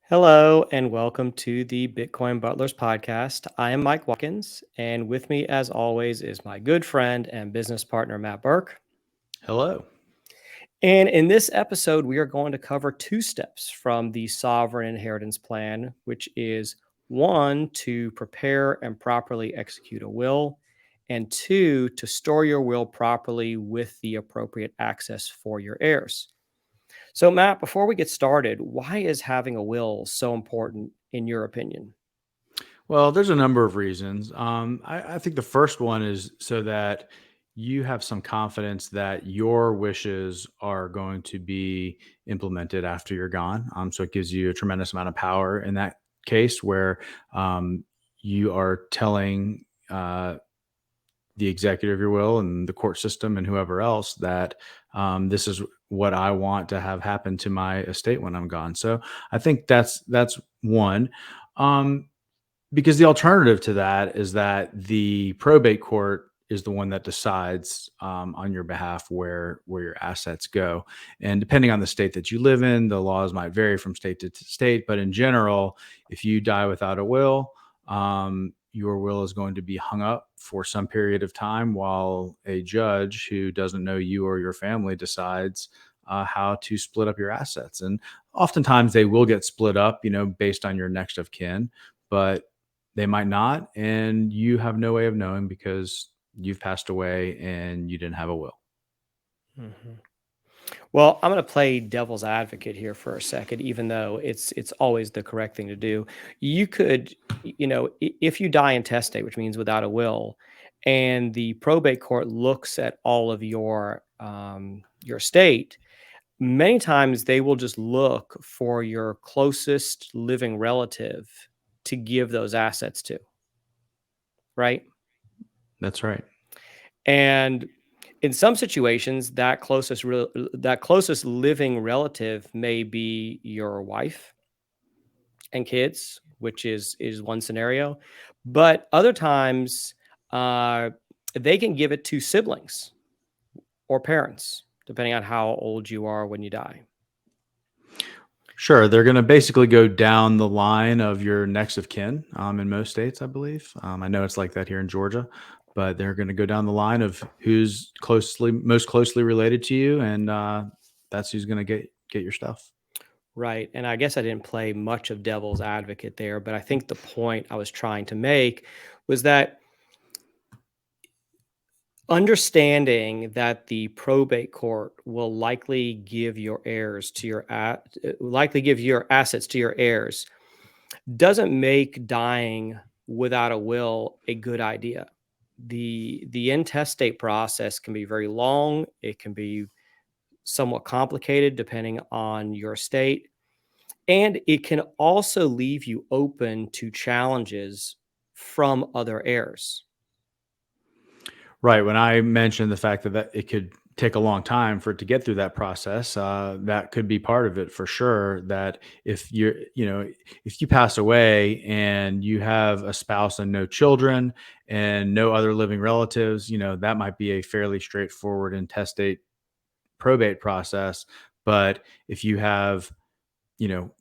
Hello and welcome to the Bitcoin Butlers podcast. I am Mike Watkins, and with me, as always, is my good friend and business partner, Matt Burke. Hello. And in this episode, we are going to cover two steps from the sovereign inheritance plan, which is one, to prepare and properly execute a will, and two, to store your will properly with the appropriate access for your heirs. So, Matt, before we get started, why is having a will so important in your opinion? Well, there's a number of reasons. I think the first one is so that you have some confidence that your wishes are going to be implemented after you're gone. So it gives you a tremendous amount of power in that case where you are telling the executor of your will and the court system and whoever else that this is what I want to have happen to my estate when I'm gone. So I think that's one. Because the alternative to that is that the probate court is the one that decides on your behalf where your assets go. And depending on the state that you live in, the laws might vary from state to state. But in general, if you die without a will, your will is going to be hung up for some period of time while a judge who doesn't know you or your family decides how to split up your assets. And oftentimes they will get split up, based on your next of kin, but they might not. And you have no way of knowing because you've passed away and you didn't have a will. Mm-hmm. Well, I'm going to play devil's advocate here for a second, even though it's always the correct thing to do. You could, if you die intestate, which means without a will, and the probate court looks at all of your estate, many times they will just look for your closest living relative to give those assets to, right? That's right. And in some situations, that closest living relative may be your wife and kids, which is one scenario. But other times, they can give it to siblings or parents, depending on how old you are when you die. Sure. They're going to basically go down the line of your next of kin in most states, I believe. I know it's like that here in Georgia, but they're going to go down the line of who's most closely related to you. And that's who's going to get your stuff. Right. And I guess I didn't play much of devil's advocate there, but I think the point I was trying to make was that understanding that the probate court will likely give your heirs to your likely give your assets to your heirs doesn't make dying without a will a good idea. The intestate process can be very long. It can be somewhat complicated depending on your state, and it can also leave you open to challenges from other heirs. Right. When I mentioned the fact that it could take a long time for it to get through that process, that could be part of it for sure. That if if you pass away and you have a spouse and no children and no other living relatives, that might be a fairly straightforward intestate probate process. But if you have,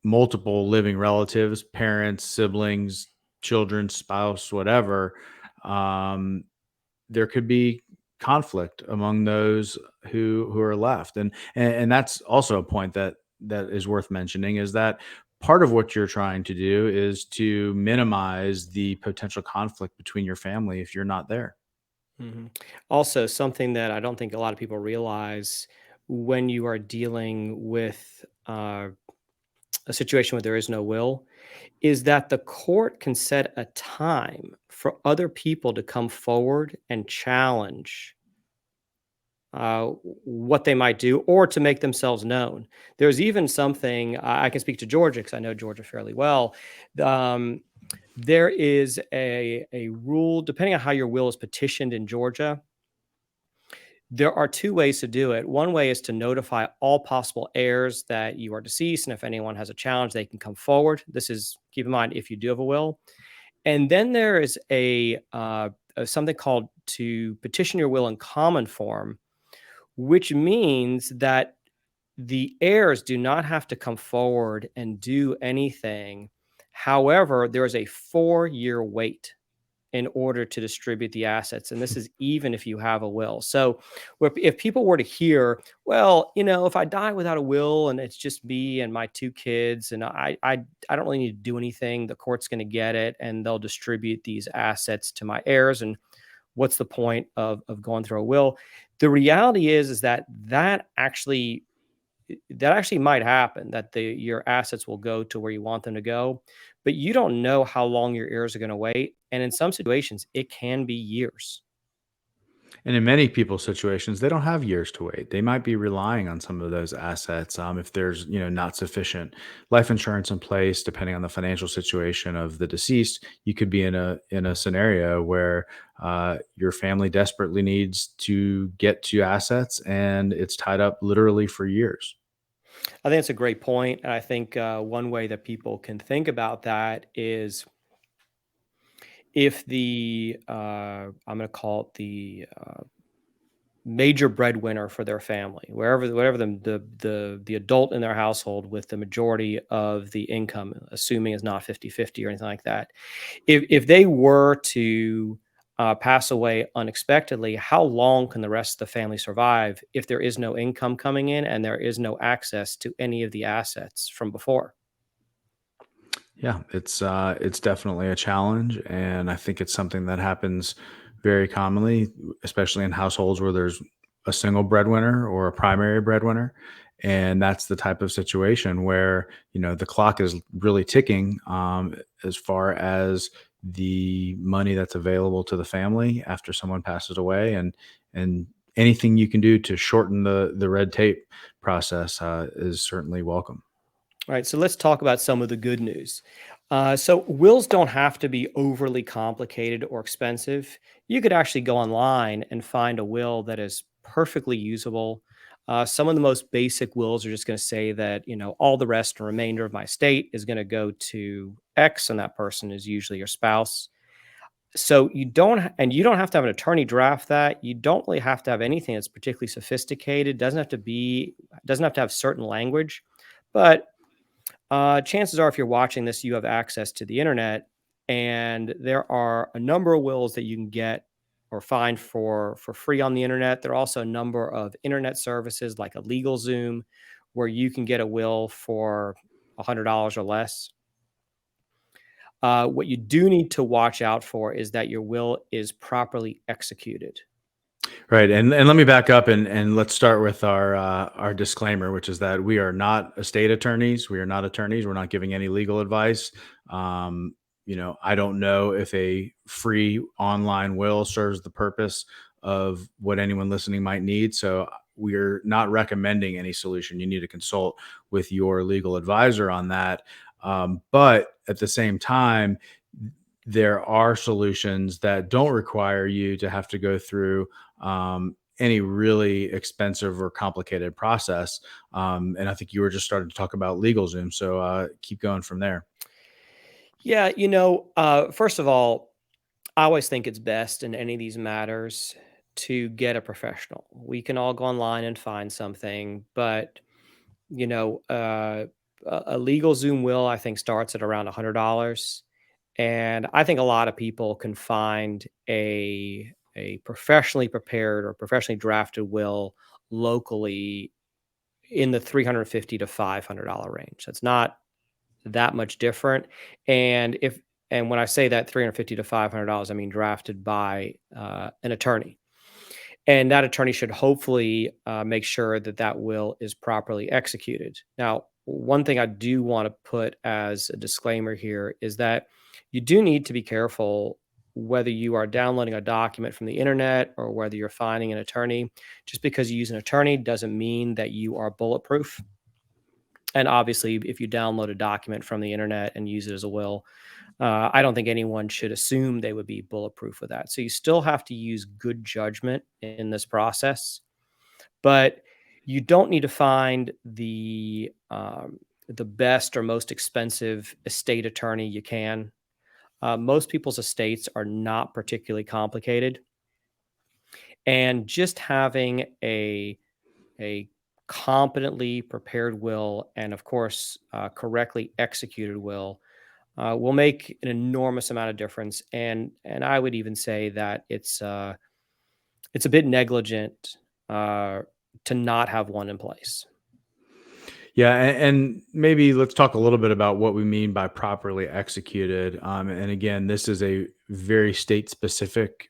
multiple living relatives, parents, siblings, children, spouse, whatever, there could be conflict among those who are left. And that's also a point that is worth mentioning, is that part of what you're trying to do is to minimize the potential conflict between your family if you're not there. Mm-hmm. Also, something that I don't think a lot of people realize when you are dealing with a situation where there is no will is that the court can set a time for other people to come forward and challenge what they might do or to make themselves known. There's even something I can speak to Georgia because I know Georgia fairly well. There is a rule, depending on how your will is petitioned in Georgia. There are two ways to do it. One way is to notify all possible heirs that you are deceased, and if anyone has a challenge, they can come forward. This is, keep in mind, if you do have a will. And then there is something called to petition your will in common form, which means that the heirs do not have to come forward and do anything. However, there is a 4-year wait in order to distribute the assets. And this is even if you have a will. So if people were to hear, well, if I die without a will and it's just me and my 2 kids and I don't really need to do anything, the court's going to get it and they'll distribute these assets to my heirs. And what's the point of going through a will? The reality is that actually might happen, that your assets will go to where you want them to go, but you don't know how long your heirs are going to wait, and in some situations it can be years. And in many people's situations, they don't have years to wait. They might be relying on some of those assets if there's not sufficient life insurance in place. Depending on the financial situation of the deceased, you could be in a scenario where your family desperately needs to get to assets, and it's tied up literally for years. I think it's a great point, and I think one way that people can think about that is if I'm going to call it the major breadwinner for their family, whatever the adult in their household with the majority of the income, assuming is not 50-50 or anything like that. If they were to pass away unexpectedly, how long can the rest of the family survive if there is no income coming in and there is no access to any of the assets from before? Yeah, it's definitely a challenge, and I think it's something that happens very commonly, especially in households where there's a single breadwinner or a primary breadwinner, and that's the type of situation where the clock is really ticking as far as the money that's available to the family after someone passes away, and anything you can do to shorten the red tape process is certainly welcome. All right, so let's talk about some of the good news. So, wills don't have to be overly complicated or expensive. You could actually go online and find a will that is perfectly usable. Some of the most basic wills are just going to say that, all the rest and remainder of my estate is going to go to X, and that person is usually your spouse. So you don't have to have an attorney draft that. You don't really have to have anything that's particularly sophisticated. Doesn't have to have certain language, but chances are, if you're watching this, you have access to the internet, and there are a number of wills that you can get or find for free on the internet. There are also a number of internet services like a LegalZoom, where you can get a will for $100 or less. What you do need to watch out for is that your will is properly executed. Right, and let me back up and let's start with our disclaimer, which is that we are not estate attorneys. We are not attorneys. We're not giving any legal advice. I don't know if a free online will serves the purpose of what anyone listening might need. So we're not recommending any solution. You need to consult with your legal advisor on that. But at the same time, there are solutions that don't require you to have to go through any really expensive or complicated process. And I think you were just starting to talk about LegalZoom, so keep going from there. Yeah, first of all, I always think it's best in any of these matters to get a professional. We can all go online and find something, but you know, uh, a legal Zoom will I think starts at around $100, and I think a lot of people can find a professionally prepared or professionally drafted will locally in the 350 to $500 range. That's not that much different. And when I say that 350 to $500, I mean drafted by an attorney. And that attorney should hopefully make sure that that will is properly executed. Now, one thing I do want to put as a disclaimer here is that you do need to be careful whether you are downloading a document from the internet or whether you're finding an attorney. Just because you use an attorney doesn't mean that you are bulletproof. And obviously, if you download a document from the internet and use it as a will, I don't think anyone should assume they would be bulletproof with that. So you still have to use good judgment in this process, but you don't need to find the best or most expensive estate attorney you can. Most people's estates are not particularly complicated, and just having a competently prepared will and, of course, correctly executed will make an enormous amount of difference. And I would even say that it's a bit negligent uh, to not have one in place. Yeah, and maybe let's talk a little bit about what we mean by properly executed. And again, this is a very state specific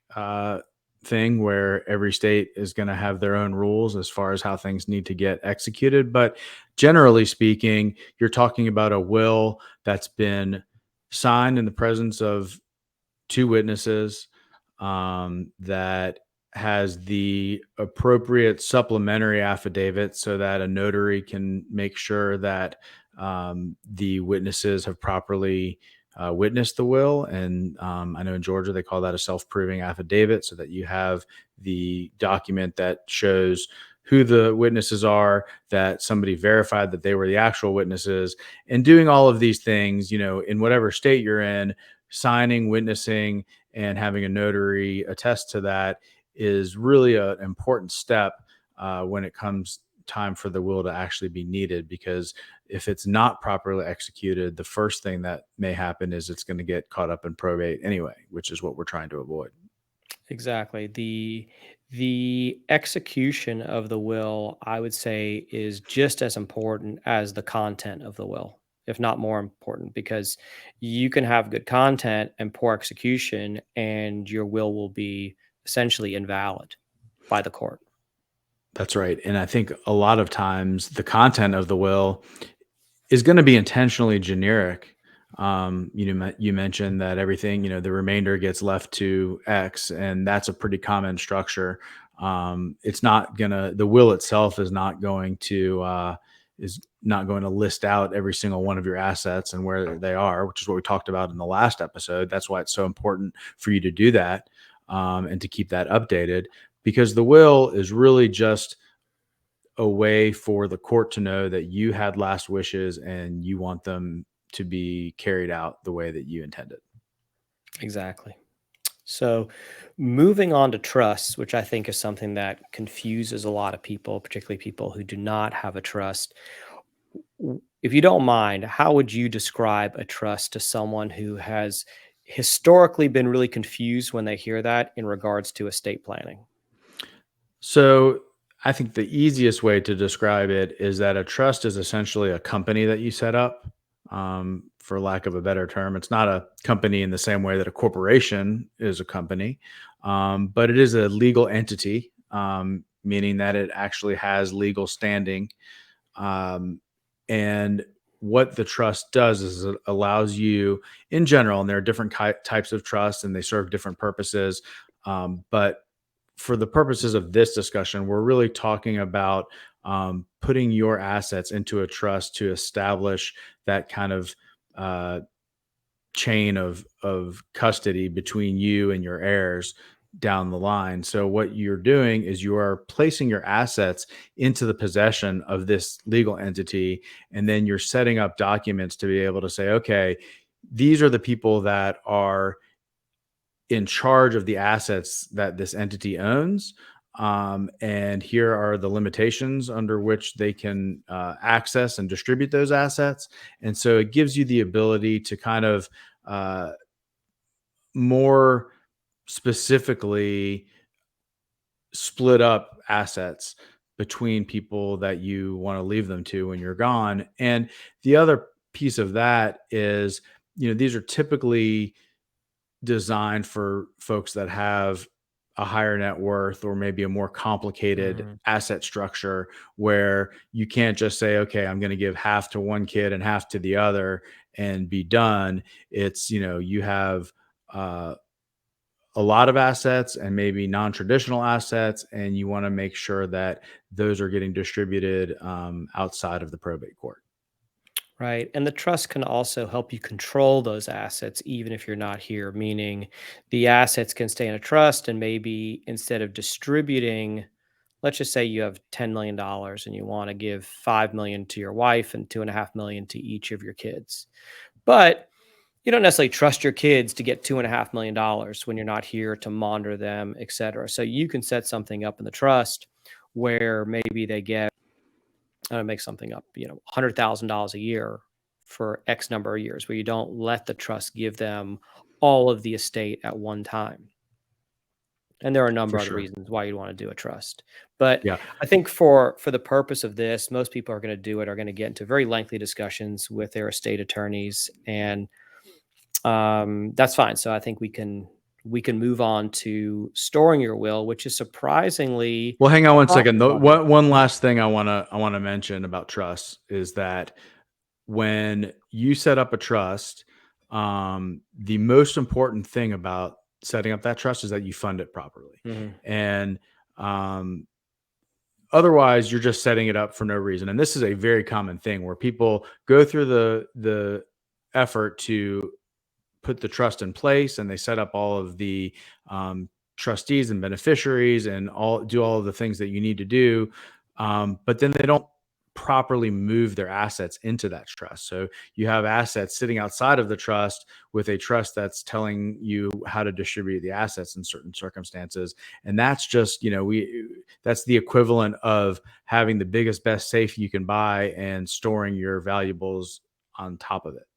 thing where every state is going to have their own rules as far as how things need to get executed. But generally speaking, you're talking about a will that's been signed in the presence of two witnesses, that has the appropriate supplementary affidavit so that a notary can make sure that the witnesses have properly witnessed the will. And I know in Georgia they call that a self-proving affidavit, so that you have the document that shows who the witnesses are, that somebody verified that they were the actual witnesses, and doing all of these things, in whatever state you're in, signing, witnessing, and having a notary attest to that is really an important step when it comes time for the will to actually be needed. Because if it's not properly executed, the first thing that may happen is it's going to get caught up in probate anyway, which is what we're trying to avoid. Exactly. The execution of the will, I would say, is just as important as the content of the will, if not more important, because you can have good content and poor execution, and your will be essentially invalid by the court. That's right. And I think a lot of times the content of the will is going to be intentionally generic. You mentioned that everything, the remainder gets left to X, and that's a pretty common structure. It's not gonna, the will itself is not going to list out every single one of your assets and where they are, which is what we talked about in the last episode. That's why it's so important for you to do that, and to keep that updated, because the will is really just a way for the court to know that you had last wishes and you want them to be carried out the way that you intended. Exactly. So, moving on to trusts, which I think is something that confuses a lot of people, particularly people who do not have a trust. If you don't mind, how would you describe a trust to someone who has historically been really confused when they hear that in regards to estate planning? So I think the easiest way to describe it is that a trust is essentially a company that you set up, for lack of a better term. It's not a company in the same way that a corporation is a company, but it is a legal entity, meaning that it actually has legal standing. Um, and what the trust does is it allows you, in general, and there are different types of trusts and they serve different purposes. But for the purposes of this discussion, we're really talking about putting your assets into a trust to establish that kind of uh, chain of custody between you and your heirs down the line. So what you're doing is you are placing your assets into the possession of this legal entity, and then you're setting up documents to be able to say, okay, these are the people that are in charge of the assets that this entity owns. And here are the limitations under which they can access and distribute those assets. And so it gives you the ability to kind of uh, more specifically split up assets between people that you want to leave them to when you're gone. And the other piece of that is, these are typically designed for folks that have a higher net worth or maybe a more complicated Mm, asset structure, where you can't just say, okay, I'm going to give half to one kid and half to the other and be done. It's, you have uh, a lot of assets and maybe non-traditional assets, and you want to make sure that those are getting distributed outside of the probate court. right. And the trust can also help you control those assets, even if you're not here, meaning the assets can stay in a trust, and maybe instead of distributing, let's just say you have $10 million dollars and you want to give 5 million to your wife and 2.5 million to each of your kids. But You don't necessarily trust your kids to get $2.5 million when you're not here to monitor them, et cetera. So you can set something up in the trust where maybe they get, I don't know, make something up, $100,000 a year for X number of years, where you don't let the trust give them all of the estate at one time. And there are a number For of other sure. reasons why you'd want to do a trust. But Yeah. I think for the purpose of this, most people are going to do it, are going to get into very lengthy discussions with their estate attorneys, and that's fine. So I think we can move on to storing your will, which is surprisingly Well, hang on one not second. so popular. One last thing I wanna mention about trust is that when you set up a trust, the most important thing about setting up that trust is that you fund it properly. Mhm. And um, otherwise, you're just setting it up for no reason. And this is a very common thing where people go through the effort to put the trust in place, and they set up all of the um, trustees and beneficiaries and all of the things that you need to do, but then they don't properly move their assets into that trust. So you have assets sitting outside of the trust with a trust that's telling you how to distribute the assets in certain circumstances, and that's just, we that's the equivalent of having the biggest best safe you can buy and storing your valuables on top of it.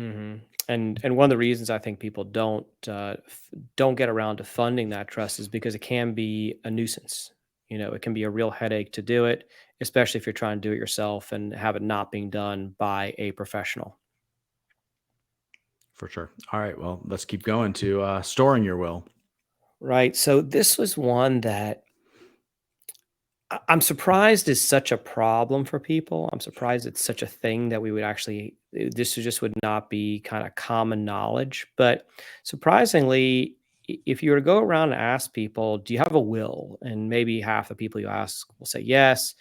Mhm. And one of the reasons I think people don't get around to funding that trust is because it can be a nuisance. It can be a real headache to do it, especially if you're trying to do it yourself and have it not being done by a professional. For sure. All right. Well, let's keep going to storing your will. Right. So this was one that I'm surprised is such a problem for people. I'm surprised it's such a thing that we would actually, this just would not be kind of common knowledge. But surprisingly, if you were to go around and ask people, do you have a will? And maybe half the people you ask will say yes.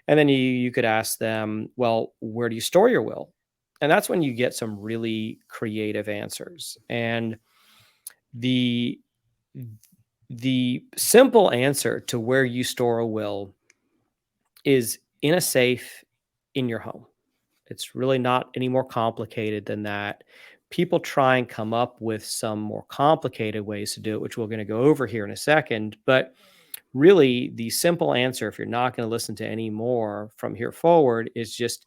And then you could ask them, well, where do you store your will? And that's when you get some really creative answers. And the the simple answer to where you store a will is in a safe in your home. It's really not any more complicated than that. People try and come up with some more complicated ways to do it, which we're going to go over here in a second. But really, the simple answer, if you're not going to listen to any more from here forward, is just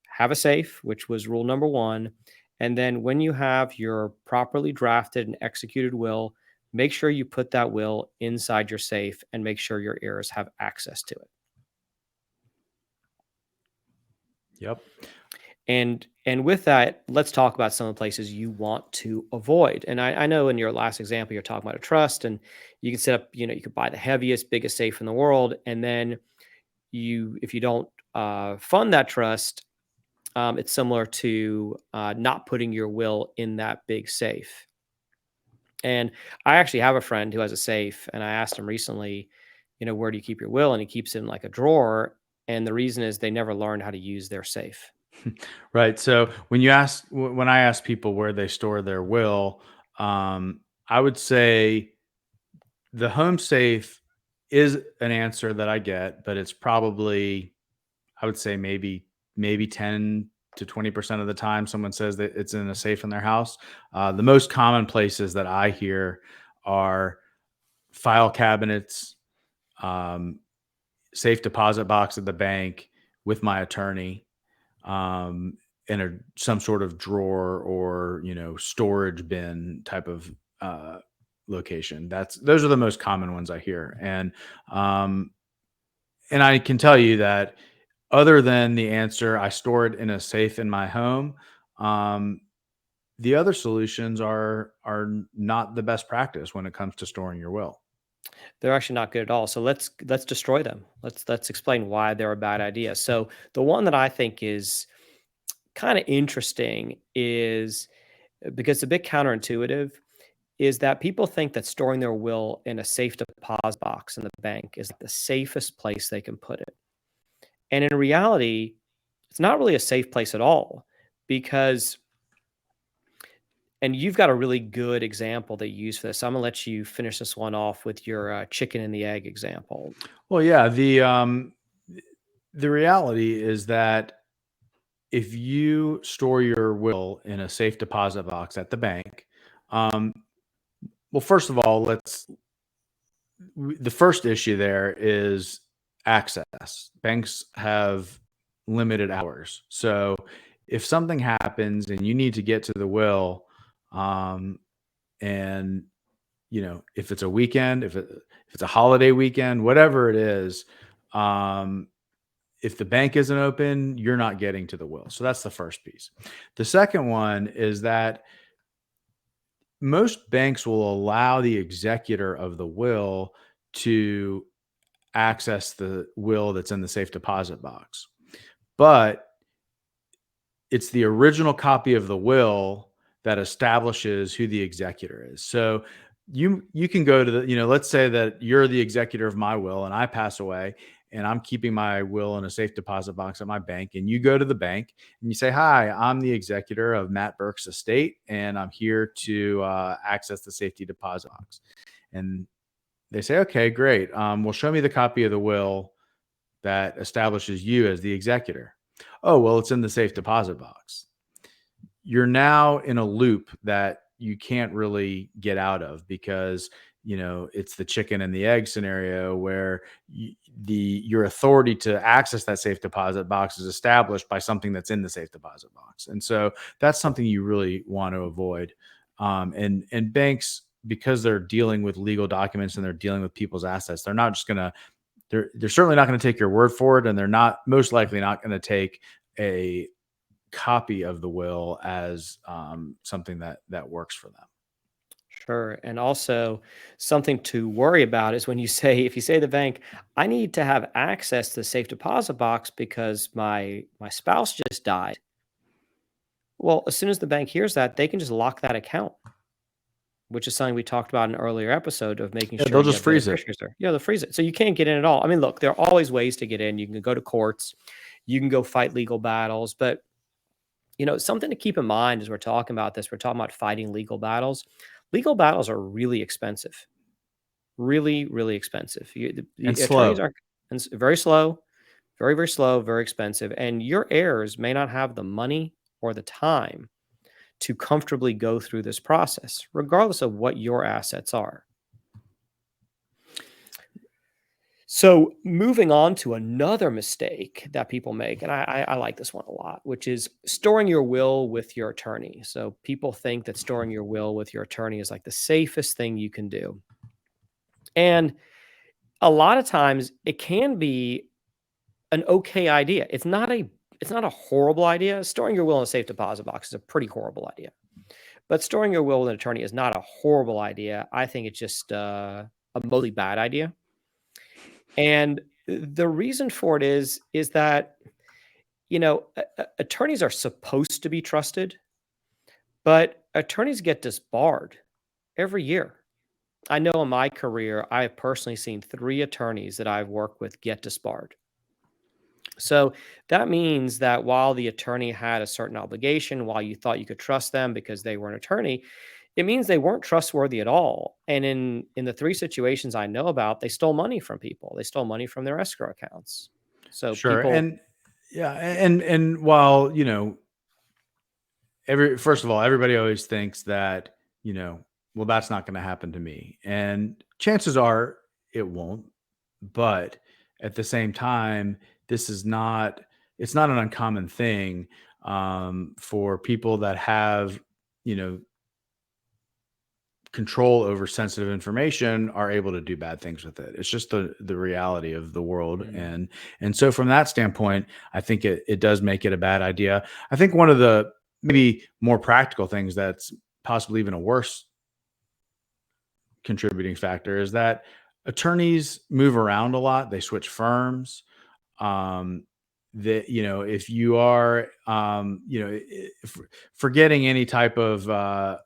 have a safe, which was rule number one. And then when you have your properly drafted and executed will, make sure you put that will inside your safe and make sure your heirs have access to it. Yep. And with that, let's talk about some of the places you want to avoid. And I know in your last example, you're talking about a trust, and you can set up, you could buy the heaviest, biggest safe in the world, and then if you don't fund that trust, it's similar to not putting your will in that big safe. And I actually have a friend who has a safe, and I asked him recently, where do you keep your will? And he keeps it in like a drawer. And the reason is they never learned how to use their safe. Right. So when I ask people where they store their will, I would say the home safe is an answer that I get, but it's probably, I would say, maybe 10 to 20% of the time someone says that it's in a safe in their house. The most common places that I hear are file cabinets, um, safe deposit box at the bank with my attorney, um, in some sort of drawer or storage bin type of uh, location. Those are the most common ones I hear, um, and I can tell you that other than the answer, I store it in a safe in my home. Um, the other solutions are not the best practice when it comes to storing your will. They're actually not good at all. So let's destroy them. Let's explain why they're a bad idea. So the one that I think is kind of interesting is because it's a bit counterintuitive, is that people think that storing their will in a safe deposit box in the bank is the safest place they can put it. And in reality, it's not really a safe place at all because, and you've got a really good example that you use for this. So I'm gonna let you finish this one off with your chicken and the egg example. Well, yeah, the reality is that if you store your will in a safe deposit box at the bank, um, well, first of all, the first issue there is access. Banks have limited hours. So if something happens and you need to get to the will, um, and if it's a weekend, if it's a holiday weekend, whatever it is, um, if the bank isn't open, you're not getting to the will. So that's the first piece. The second one is that most banks will allow the executor of the will to access the will that's in the safe deposit box. But it's the original copy of the will that establishes who the executor is. So you can go to let's say that you're the executor of my will and I pass away and I'm keeping my will in a safe deposit box at my bank, and you go to the bank and you say, "Hi, I'm the executor of Matt Burke's estate and I'm here to access the safety deposit box." And they say, "Okay, great. Well, show me the copy of the will that establishes you as the executor." "Oh, well, it's in the safe deposit box." You're now in a loop that you can't really get out of, because it's the chicken and the egg scenario where your authority to access that safe deposit box is established by something that's in the safe deposit box. And so that's something you really want to avoid. And banks, because they're dealing with legal documents and they're dealing with people's assets, they're not just going to they're certainly not going to take your word for it, and they're not most likely not going to take a copy of the will as something that works for them. Sure. And also, something to worry about is when if you say to the bank, I need to have access to the safe deposit box because my spouse just died. Well, as soon as the bank hears that, they can just lock that account, which is something we talked about in an earlier episode of making Yeah, sure they'll you just have freeze it. beneficiaries there. Yeah, they'll freeze it. So you can't get in at all. I mean, look, there are always ways to get in. You can go to courts, you can go fight legal battles, but something to keep in mind as we're talking about this, we're talking about fighting legal battles. Legal battles are really expensive, really, really expensive. The And attorneys slow. are very slow, very, very slow, very expensive. And your heirs may not have the money or the time to comfortably go through this process, regardless of what your assets are. So, moving on to another mistake that people make, and I like this one a lot, which is storing your will with your attorney. So, people think that storing your will with your attorney is like the safest thing you can do. And a lot of times it can be an okay idea. It's not a horrible idea. Storing your will in a safe deposit box is a pretty horrible idea. But storing your will with an attorney is not a horrible idea. I think it's just a mostly bad idea. And the reason for it is that attorneys are supposed to be trusted, but attorneys get disbarred every year. I know in my career, I have personally seen 3 attorneys that I've worked with get disbarred. So that means that while the attorney had a certain obligation, while you thought you could trust them because they were an attorney, it means they weren't trustworthy at all. And in the 3 situations I know about, they stole money from people. They stole money from their escrow accounts. So Sure. people And yeah, and while, first of all, everybody always thinks that, well, that's not going to happen to me. And chances are it won't. But at the same time, this is not, it's not an uncommon thing for people that have, you know, control over sensitive information are able to do bad things with it. It's just the reality of the world. Mm, And so from that standpoint, I think it does make it a bad idea. I think one of the maybe more practical things that's possibly even a worse contributing factor is that attorneys move around a lot. They switch firms. Um, that if you are forgetting any type of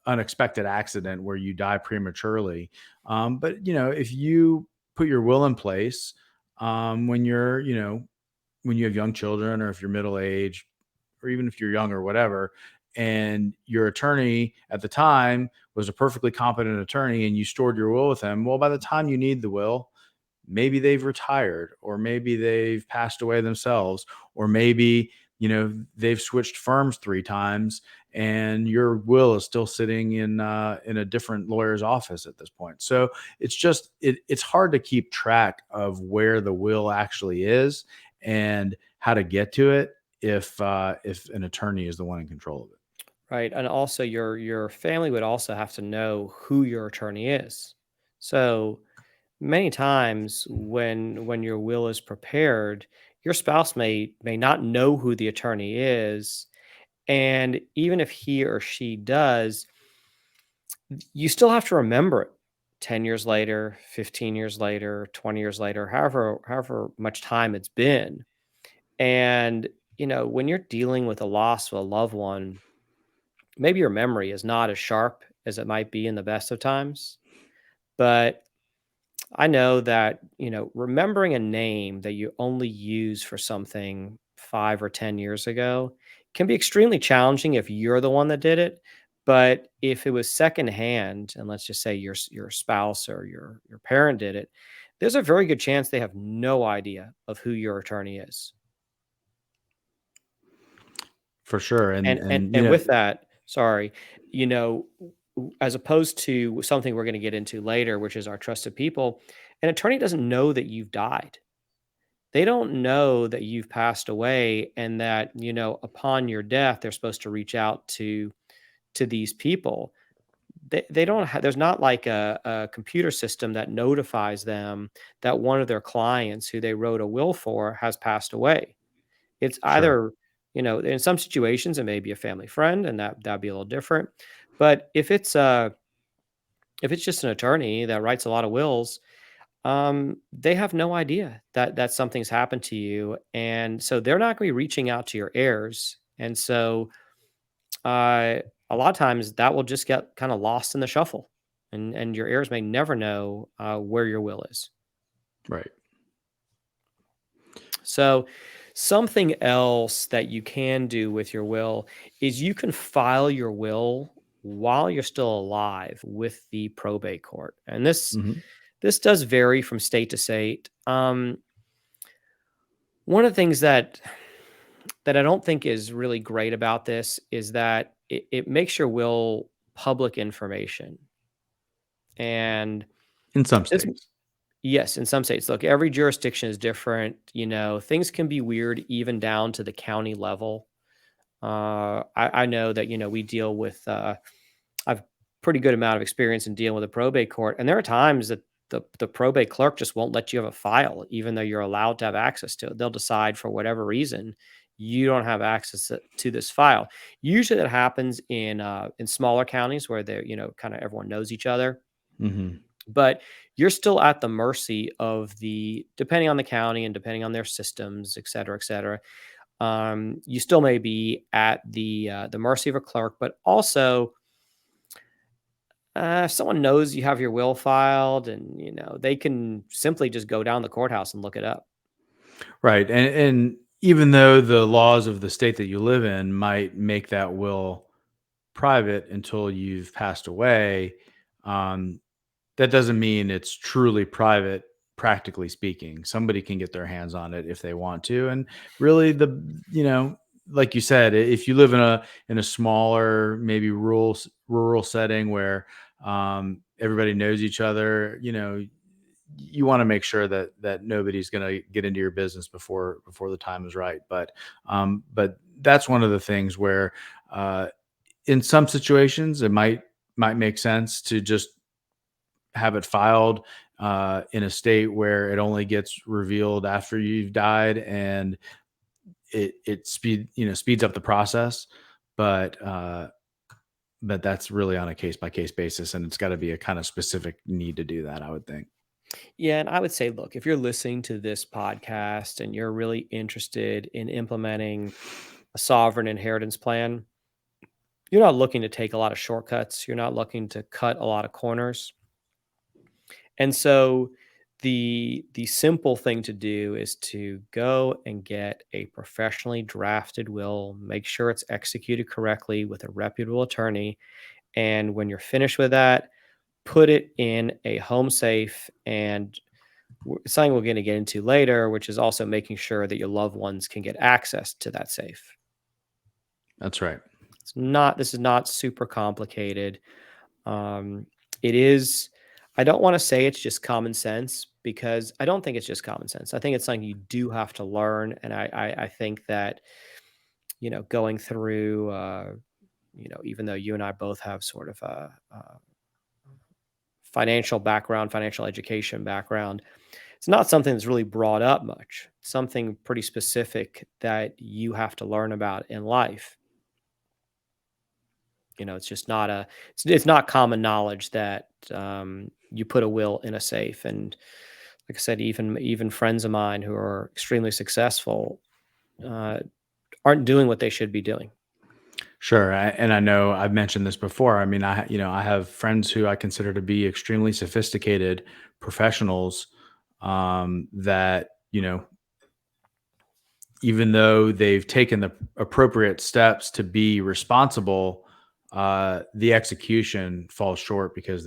unexpected accident where you die prematurely, but if you put your will in place when you're when you have young children, or if you're middle age, or even if you're young or whatever, and your attorney at the time was a perfectly competent attorney and you stored your will with him, well, by the time you need the will, maybe they've retired, or maybe they've passed away themselves, or maybe they've switched firms 3 times, and your will is still sitting in a different lawyer's office at this point. So it's hard to keep track of where the will actually is and how to get to it if an attorney is the one in control of it. Right. And also your family would also have to know who your attorney is. So many times when your will is prepared, your spouse may not know who the attorney is. And even if he or she does, you still have to remember it 10 years later, 15 years later, 20 years later, however much time it's been. And when you're dealing with the loss of a loved one, maybe your memory is not as sharp as it might be in the best of times, but I know that, remembering a name that you only use for something 5 or 10 years ago can be extremely challenging if you're the one that did it. But if it was secondhand, and let's just say your spouse or your parent did it, there's a very good chance they have no idea of who your attorney is. For sure. and And and and you know with that, sorry, as opposed to something we're going to get into later, which is our trusted people, an attorney doesn't know that you've died. They don't know that you've passed away and that, upon your death, they're supposed to reach out to these people. They don't have, there's not like a computer system that notifies them that one of their clients who they wrote a will for has passed away. It's Sure. either, in some situations it may be a family friend, and that'd be a little different. But if it's just an attorney that writes a lot of wills, they have no idea that something's happened to you, and so they're not going to be reaching out to your heirs. And so, uh, a lot of times that will just get kind of lost in the shuffle, and your heirs may never know where your will is. Right. So, something else that you can do with your will is you can file your will while you're still alive with the probate court, and Hmm. this does vary from state to state. One of the things that I don't think is really great about this is that it makes your will public information. And In some this, states. yes, in some states, look, every jurisdiction is different. Things can be weird even down to the county level. I know that, we deal with, I've pretty good amount of experience in dealing with a probate court. And there are times that the probate clerk just won't let you have a file, even though you're allowed to have access to it. They'll decide for whatever reason you don't have access to this file. Usually that happens in smaller counties where they're, kind of everyone knows each other. Hmm. But you're still at the mercy of depending on the county and depending on their systems, et cetera, et cetera. You still may be at the mercy of a clerk, but also if someone knows you have your will filed, and they can simply just go down the courthouse and look it up. Right. And even though the laws of the state that you live in might make that will private until you've passed away, um, that doesn't mean it's truly private, practically speaking. Somebody can get their hands on it if they want to. And really you know, like you said, if you live in a smaller, maybe rural setting where everybody knows each other, you want to make sure that nobody's going to get into your business before the time is right. But that's one of the things where uh, in some situations it might make sense to just have it filed in a state where it only gets revealed after you've died, and speeds up the process. But uh but that's really on a case by case basis, and it's got to be a kind of specific need to do that, I would think. Yeah, and I would say, look, if you're listening to this podcast and you're really interested in implementing a sovereign inheritance plan, you're not looking to take a lot of shortcuts. You're not looking to cut a lot of corners. And so the simple thing to do is to go and get a professionally drafted will, make sure it's executed correctly with a reputable attorney, and when you're finished with that, put it in a home safe and something we're going to get into later, which is also making sure that your loved ones can get access to that safe. That's right. This is not super complicated. It is, I don't want to say it's just common sense, because I don't think it's just common sense. I think it's something you do have to learn. And I think that, going through, even though you and I both have sort of a financial background, financial education background, it's not something that's really brought up much. It's something pretty specific that you have to learn about in life. It's just not it's not common knowledge that you put a will in a safe. And like I said, even friends of mine who are extremely successful uh, aren't doing what they should be doing. Sure, and I know I've mentioned this before. I mean, I have friends who I consider to be extremely sophisticated professionals, that even though they've taken the appropriate steps to be responsible, the execution falls short because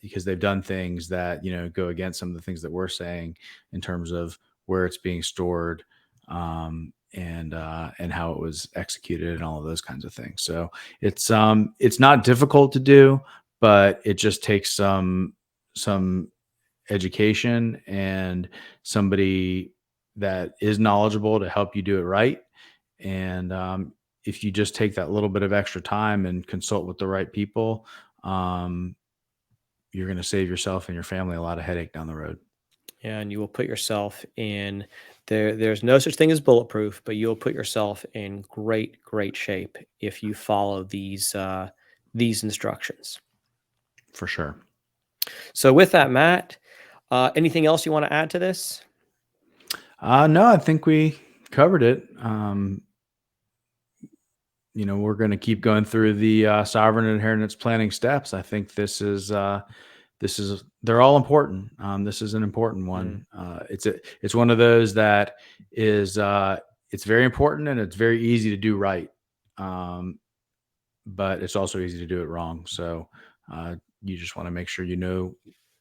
because they've done things that go against some of the things that we're saying in terms of where it's being stored, and how it was executed and all of those kinds of things. So it's not difficult to do, but it just takes some education and somebody that is knowledgeable to help you do it right. And if you just take that little bit of extra time and consult with the right people, um, you're going to save yourself and your family a lot of headache down the road. And you will put yourself in there's no such thing as bulletproof, but you'll put yourself in great shape if you follow these instructions. For sure. So with that, Matt, anything else you want to add to this? No, I think we covered it. We're going to keep going through the sovereign inheritance planning steps. I think they're all important. This is an important one. It's one of those that is it's very important, and it's very easy to do right. But it's also easy to do it wrong. So you just want to make sure you know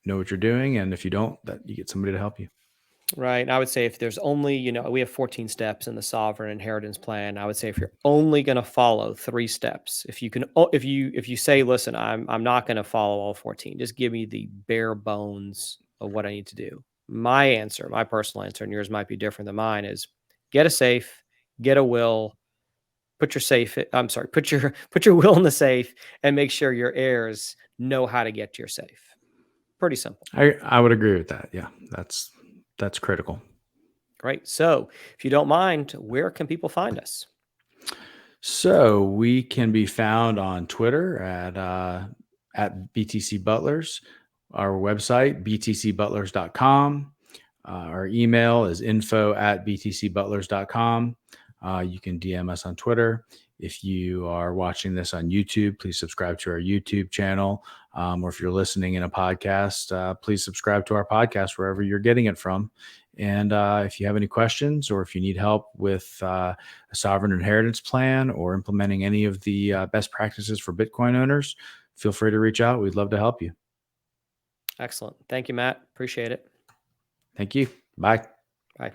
what you're doing, and if you don't, that you get somebody to help you. Right. I would say if there's only, we have 14 steps in the sovereign inheritance plan. I would say if you're only going to follow 3 steps, if you say, listen, I'm not going to follow all 14, just give me the bare bones of what I need to do. My answer, my personal answer, and yours might be different than mine, is get a safe, get a will, put your safe, I'm sorry, put your will in the safe, and make sure your heirs know how to get to your safe. Pretty simple. I would agree with that. Yeah, that's critical. Great. So, if you don't mind, where can people find us? So we can be found on Twitter at BTC Butlers, our website, btcbutlers.com. Our email is info@btcbutlers.com. You can DM us on Twitter. If you are watching this on YouTube, please subscribe to our YouTube channel. Or if you're listening in a podcast, please subscribe to our podcast wherever you're getting it from. And if you have any questions, or if you need help with a sovereign inheritance plan or implementing any of the best practices for Bitcoin owners, feel free to reach out. We'd love to help you. Excellent. Thank you, Matt. Appreciate it. Thank you. Bye. Bye.